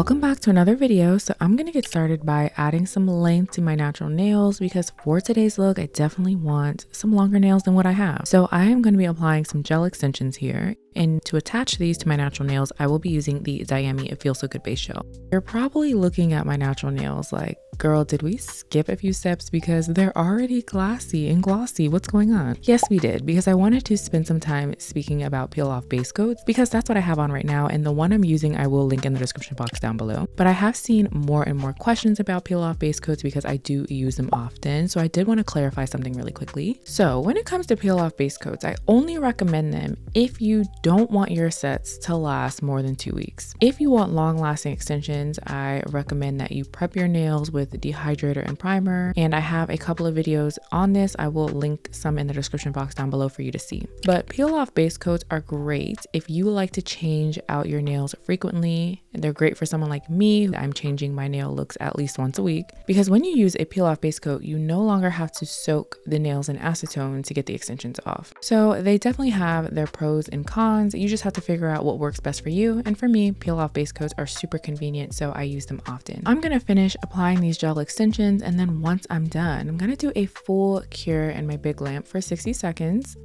Welcome back to another video. So I'm going to get started by adding some length to my natural nails because for today's look, I definitely want some longer nails than what I have. So I am going to be applying some gel extensions here. And to attach these to my natural nails, I will be using the Diami It Feels So Good Base Gel. You're probably looking at my natural nails like, girl, did we skip a few steps because they're already glassy and glossy? What's going on? Yes, we did, because I wanted to spend some time speaking about peel off base coats because that's what I have on right now. And the one I'm using, I will link in the description box down below. But I have seen more and more questions about peel off base coats because I do use them often. So I did want to clarify something really quickly. So when it comes to peel off base coats, I only recommend them if you don't want your sets to last more than 2 weeks. If you want long lasting extensions, I recommend that you prep your nails with dehydrator and primer. And I have a couple of videos on this. I will link some in the description box down below for you to see. But peel off base coats are great if you like to change out your nails frequently. They're great for someone like me. I'm changing my nail looks at least once a week because when you use a peel off base coat, you no longer have to soak the nails in acetone to get the extensions off. So they definitely have their pros and cons. You just have to figure out what works best for you. And for me, peel off base coats are super convenient, so I use them often. I'm gonna finish applying these gel extensions, and then once I'm done, I'm gonna do a full cure in my big lamp for 60 seconds.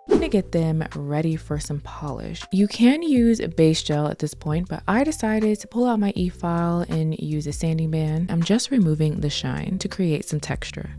I'm gonna get them ready for some polish. You can use base gel at this point, but I decided to pull out my e-file and use a sanding band. I'm just removing the shine to create some texture.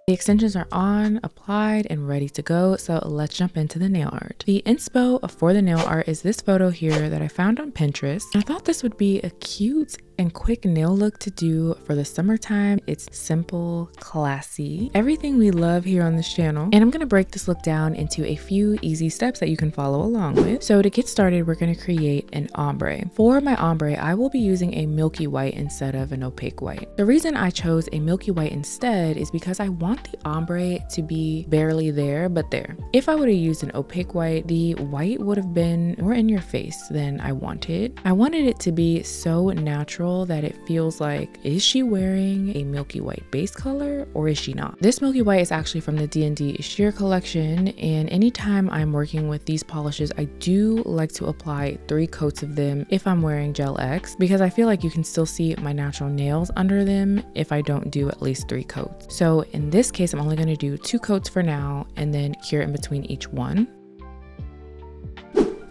The extensions are on, applied, and ready to go, so let's jump into the nail art. The inspo for the nail art is this photo here that I found on Pinterest. I thought this would be a cute and quick nail look to do for the summertime. It's simple, classy, everything we love here on this channel. And I'm gonna break this look down into a few easy steps that you can follow along with. So to get started, we're gonna create an ombre. For my ombre, I will be using a milky white instead of an opaque white. The reason I chose a milky white instead is because I want the ombre to be barely there, but there. If I would have used an opaque white, the white would have been more in your face than I wanted. I wanted it to be so natural that it feels like, is she wearing a milky white base color or is she not? This milky white is actually from the D&D sheer collection, and anytime I'm working with these polishes, I do like to apply 3 coats of them if I'm wearing Gel X, because I feel like you can still see my natural nails under them if I don't do at least 3 coats. So in this case, I'm only going to do 2 coats for now and then cure in between each one.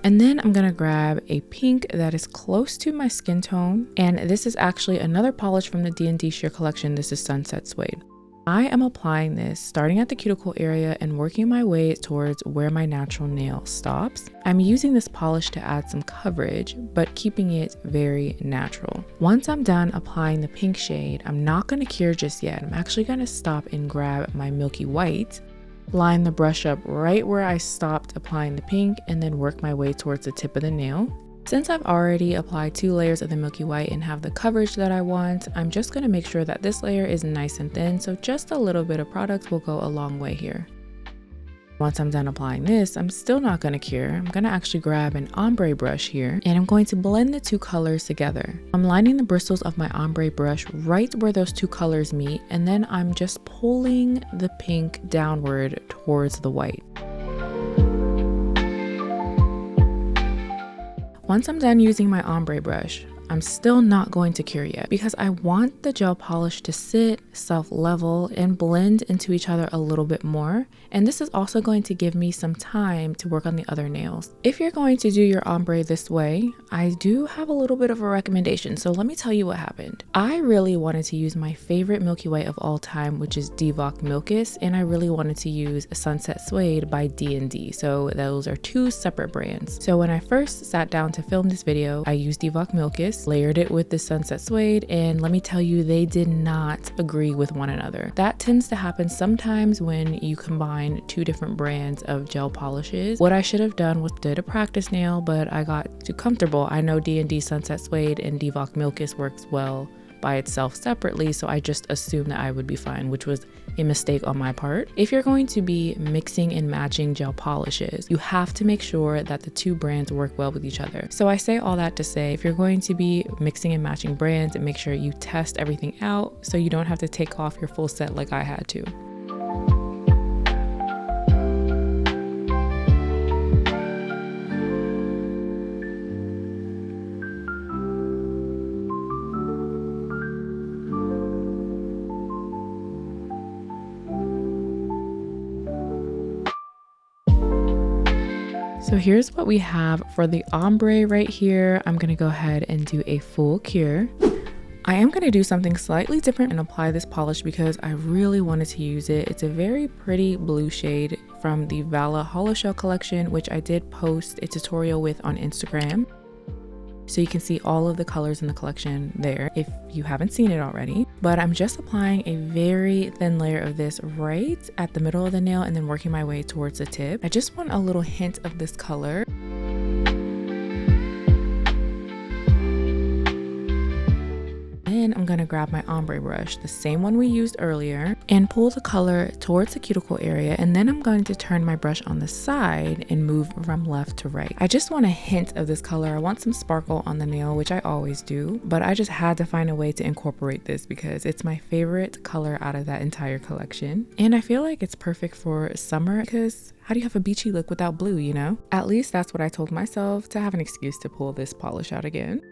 And then I'm gonna grab a pink that is close to my skin tone. And this is actually another polish from the D&D sheer collection. This is Sunset Suede. I am applying this starting at the cuticle area and working my way towards where my natural nail stops. I'm using this polish to add some coverage, but keeping it very natural. Once I'm done applying the pink shade, I'm not gonna cure just yet. I'm actually gonna stop and grab my milky white, line the brush up right where I stopped applying the pink, and then work my way towards the tip of the nail. Since I've already applied 2 layers of the milky white and have the coverage that I want, I'm just going to make sure that this layer is nice and thin, so just a little bit of product will go a long way here. Once I'm done applying this, I'm still not going to cure. I'm going to actually grab an ombre brush here and I'm going to blend the 2 colors together. I'm lining the bristles of my ombre brush right where those 2 colors meet, and then I'm just pulling the pink downward towards the white. Once I'm done using my ombre brush, I'm still not going to cure yet because I want the gel polish to sit, self-level, and blend into each other a little bit more. And this is also going to give me some time to work on the other nails. If you're going to do your ombre this way, I do have a little bit of a recommendation. So let me tell you what happened. I really wanted to use my favorite milky white of all time, which is Divock Milkis, and I really wanted to use Sunset Suede by D&D. So those are 2 separate brands. So when I first sat down to film this video, I used Divock Milkis, layered it with the Sunset Suede, and let me tell you, they did not agree with one another. That tends to happen sometimes when you combine 2 different brands of gel polishes. What I should have done was did a practice nail, but I got too comfortable. I know D&D Sunset Suede and Divock Milkis works well by itself separately, so I just assumed that I would be fine, which was a mistake on my part. If you're going to be mixing and matching gel polishes, you have to make sure that the 2 brands work well with each other. So I say all that to say, if you're going to be mixing and matching brands, make sure you test everything out so you don't have to take off your full set like I had to. So here's what we have for the ombre right here. I'm gonna go ahead and do a full cure. I am going to do something slightly different and apply this polish because I really wanted to use it. It's a very pretty blue shade from the Vala Hollow Shell collection, which I did post a tutorial with on Instagram. So you can see all of the colors in the collection there if you haven't seen it already. But I'm just applying a very thin layer of this right at the middle of the nail and then working my way towards the tip. I just want a little hint of this color. And I'm going to grab my ombre brush, the same one we used earlier, and pull the color towards the cuticle area. And then I'm going to turn my brush on the side and move from left to right. I just want a hint of this color. I want some sparkle on the nail, which I always do, but I just had to find a way to incorporate this because it's my favorite color out of that entire collection. And I feel like it's perfect for summer because how do you have a beachy look without blue, you know? At least that's what I told myself to have an excuse to pull this polish out again.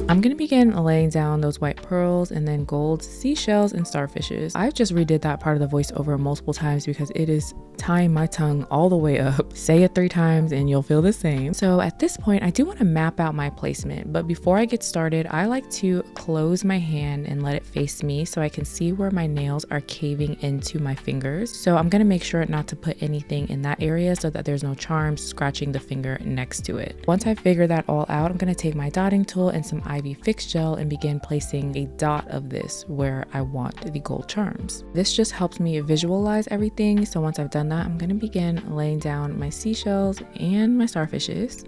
I'm going to begin laying down those white pearls and then gold seashells and starfishes. I just redid that part of the voiceover multiple times because it is tying my tongue all the way up. Say it 3 times and you'll feel the same. So at this point, I do want to map out my placement, but before I get started, I like to close my hand and let it face me so I can see where my nails are caving into my fingers. So I'm going to make sure not to put anything in that area so that there's no charms scratching the finger next to it. Once I figure that all out, I'm going to take my dotting tool and some IV Fix gel and begin placing a dot of this where I want the gold charms. This just helps me visualize everything. So once I've done that, I'm going to begin laying down my seashells and my starfishes.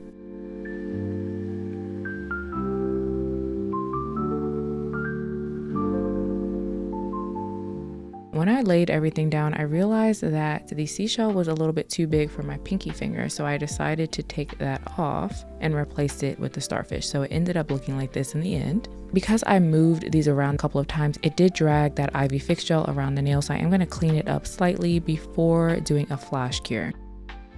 When I laid everything down, I realized that the seashell was a little bit too big for my pinky finger, so I decided to take that off and replace it with the starfish. So it ended up looking like this in the end. Because I moved these around a couple of times, it did drag that IV Fix gel around the nail, so I am going to clean it up slightly before doing a flash cure.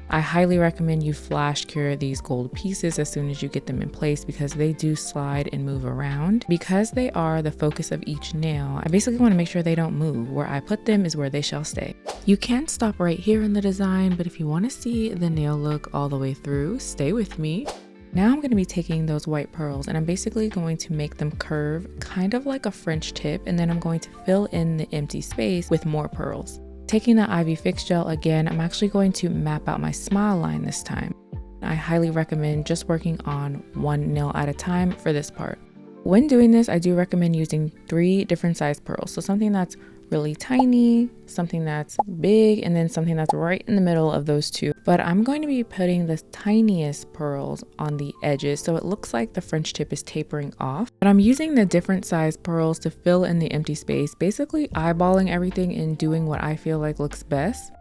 I highly recommend you flash cure these gold pieces as soon as you get them in place because they do slide and move around. Because they are the focus of each nail, I basically want to make sure they don't move. Where I put them is where they shall stay. You can stop right here in the design, but if you want to see the nail look all the way through, stay with me. Now I'm going to be taking those white pearls and I'm basically going to make them curve kind of like a French tip, and then I'm going to fill in the empty space with more pearls. Taking the IV Fix gel again, I'm actually going to map out my smile line this time. I highly recommend just working on one nail at a time for this part. When doing this, I do recommend using 3 different size pearls. So something that's really tiny, something that's big, and then something that's right in the middle of those 2. But I'm going to be putting the tiniest pearls on the edges so it looks like the French tip is tapering off. But I'm using the different size pearls to fill in the empty space, basically eyeballing everything and doing what I feel like looks best.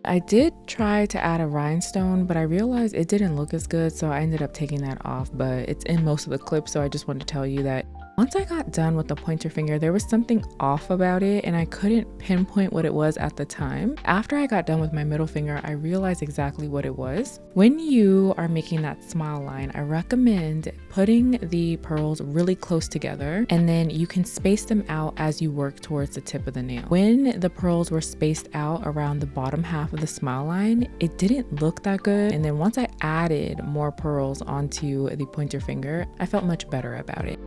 I did try to add a rhinestone, but I realized it didn't look as good, so I ended up taking that off, but it's in most of the clips, so I just wanted to tell you that once I got done with the pointer finger, there was something off about it and I couldn't pinpoint what it was at the time. After I got done with my middle finger, I realized exactly what it was. When you are making that smile line, I recommend putting the pearls really close together and then you can space them out as you work towards the tip of the nail. When the pearls were spaced out around the bottom half of the smile line, it didn't look that good. And then once I added more pearls onto the pointer finger, I felt much better about it.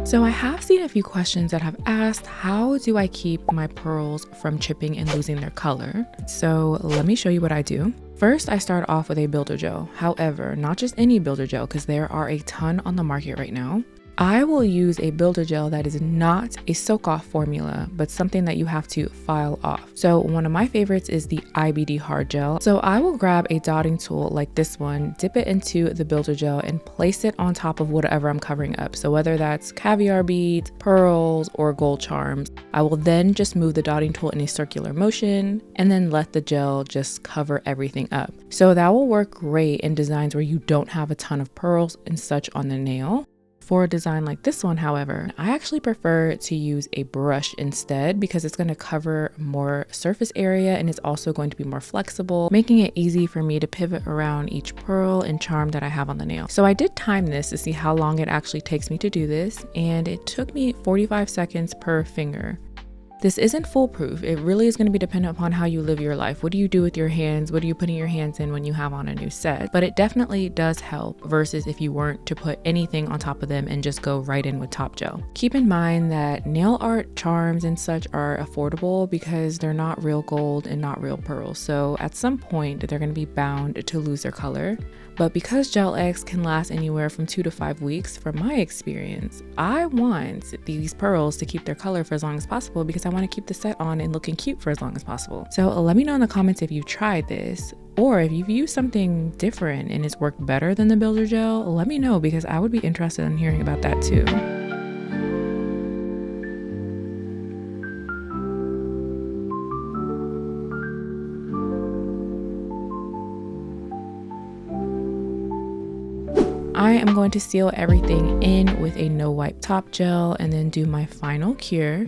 So I have seen a few questions that have asked, how do I keep my pearls from chipping and losing their color? So let me show you what I do. First, I start off with a builder gel. However, not just any builder gel, because there are a ton on the market right now. I will use a builder gel that is not a soak off formula, but something that you have to file off. So one of my favorites is the IBD hard gel. So I will grab a dotting tool like this one, dip it into the builder gel and place it on top of whatever I'm covering up. So whether that's caviar beads, pearls, or gold charms, I will then just move the dotting tool in a circular motion and then let the gel just cover everything up. So that will work great in designs where you don't have a ton of pearls and such on the nail. For a design like this one, however, I actually prefer to use a brush instead because it's going to cover more surface area and it's also going to be more flexible, making it easy for me to pivot around each pearl and charm that I have on the nail. So I did time this to see how long it actually takes me to do this, and it took me 45 seconds per finger. This isn't foolproof. It really is going to be dependent upon how you live your life. What do you do with your hands? What are you putting your hands in when you have on a new set? But it definitely does help versus if you weren't to put anything on top of them and just go right in with top gel. Keep in mind that nail art charms and such are affordable because they're not real gold and not real pearls. So at some point they're going to be bound to lose their color. But because Gel X can last anywhere from 2 to 5 weeks, from my experience, I want these pearls to keep their color for as long as possible because I want to keep the set on and looking cute for as long as possible. So let me know in the comments if you've tried this, or if you've used something different and it's worked better than the builder gel. Let me know because I would be interested in hearing about that too. I am going to seal everything in with a no wipe top gel and then do my final cure.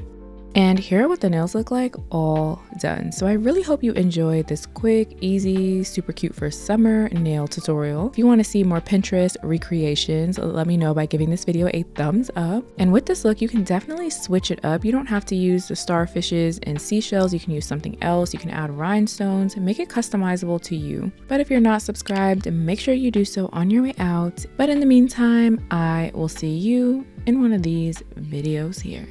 And here are what the nails look like all done. So I really hope you enjoyed this quick, easy, super cute for summer nail tutorial. If you want to see more Pinterest recreations, let me know by giving this video a thumbs up. And with this look, you can definitely switch it up. You don't have to use the starfishes and seashells. You can use something else. You can add rhinestones and make it customizable to you. But if you're not subscribed, make sure you do so on your way out. But in the meantime, I will see you in one of these videos here.